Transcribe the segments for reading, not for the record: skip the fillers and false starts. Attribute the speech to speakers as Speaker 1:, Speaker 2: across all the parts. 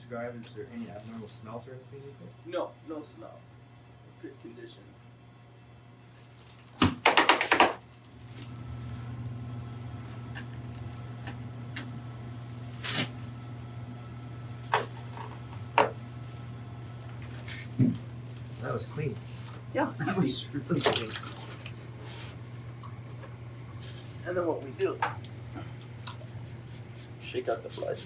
Speaker 1: describe? Is there any abnormal smells or anything with it?
Speaker 2: No, no smell. Good condition.
Speaker 1: That was clean.
Speaker 2: Yeah,
Speaker 1: That
Speaker 2: easy.
Speaker 1: was really clean.
Speaker 2: And then what we do, shake out the blood.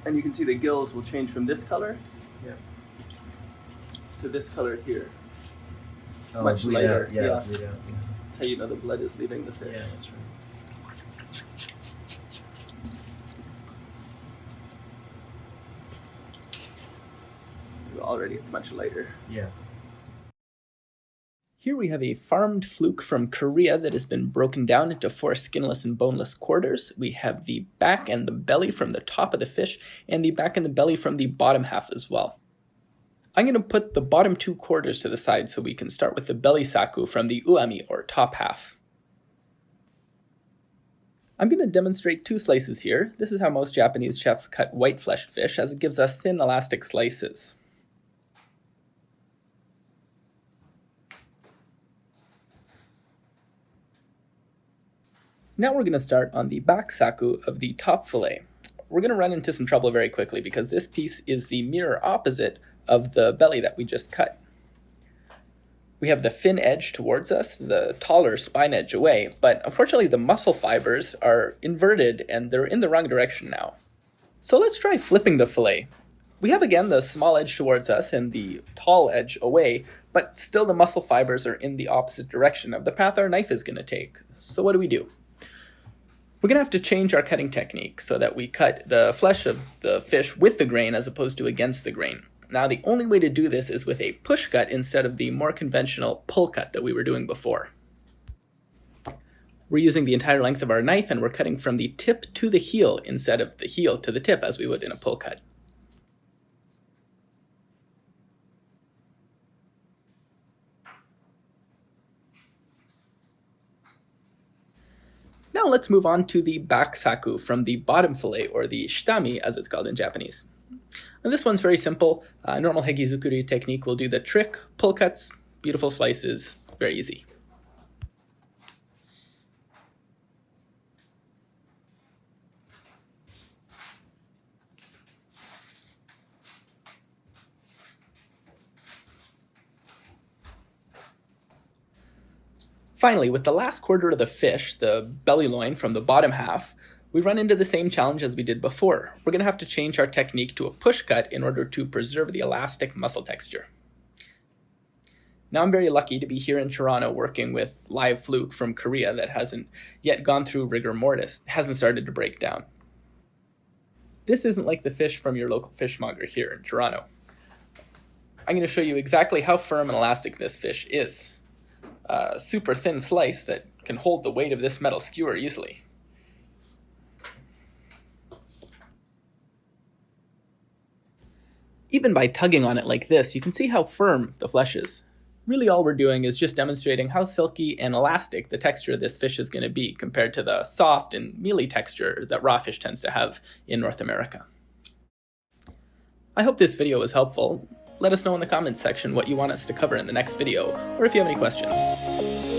Speaker 2: And you can see the gills will change from this color to this color here.
Speaker 1: Oh,
Speaker 2: Much
Speaker 1: bleed
Speaker 2: lighter.
Speaker 1: out. Yeah,
Speaker 2: Yeah.
Speaker 1: bleed out.
Speaker 2: That's how you know the blood is leaving the
Speaker 1: Yeah,
Speaker 2: fish.
Speaker 1: that's right.
Speaker 2: Already it's much lighter.
Speaker 1: Yeah.
Speaker 2: Here we have a farmed fluke from Korea that has been broken down into 4 skinless and boneless quarters. We have the back and the belly from the top of the fish, and the back and the belly from the bottom half as well. I'm going to put the bottom 2 quarters to the side so we can start with the belly saku from the uami, or top half. I'm going to demonstrate 2 slices here. This is how most Japanese chefs cut white-fleshed fish, as it gives us thin, elastic slices. Now we're going to start on the back saku of the top fillet. We're going to run into some trouble very quickly because this piece is the mirror opposite of the belly that we just cut. We have the fin edge towards us, the taller spine edge away, but unfortunately the muscle fibers are inverted and they're in the wrong direction now. So let's try flipping the fillet. We have again the small edge towards us and the tall edge away, but still the muscle fibers are in the opposite direction of the path our knife is going to take. So what do? We're going to have to change our cutting technique so that we cut the flesh of the fish with the grain as opposed to against the grain. Now, the only way to do this is with a push cut instead of the more conventional pull cut that we were doing before. We're using the entire length of our knife and we're cutting from the tip to the heel instead of the heel to the tip as we would in a pull cut. Now let's move on to the back saku from the bottom fillet, or the shitami as it's called in Japanese. And this one's very simple. Normal hegizukuri technique will do the trick, pull cuts, beautiful slices, very easy. Finally, with the last quarter of the fish, the belly loin from the bottom half, we run into the same challenge as we did before. We're going to have to change our technique to a push cut in order to preserve the elastic muscle texture. Now I'm very lucky to be here in Toronto working with live fluke from Korea that hasn't yet gone through rigor mortis, hasn't started to break down. This isn't like the fish from your local fishmonger here in Toronto. I'm going to show you exactly how firm and elastic this fish is. A super thin slice that can hold the weight of this metal skewer easily. Even by tugging on it like this, you can see how firm the flesh is. Really all we're doing is just demonstrating how silky and elastic the texture of this fish is going to be compared to the soft and mealy texture that raw fish tends to have in North America. I hope this video was helpful. Let us know in the comments section what you want us to cover in the next video, or if you have any questions.